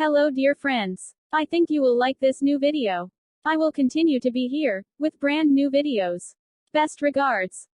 Hello dear friends. I think you will like this new video. I will continue to be here, with brand new videos. Best regards.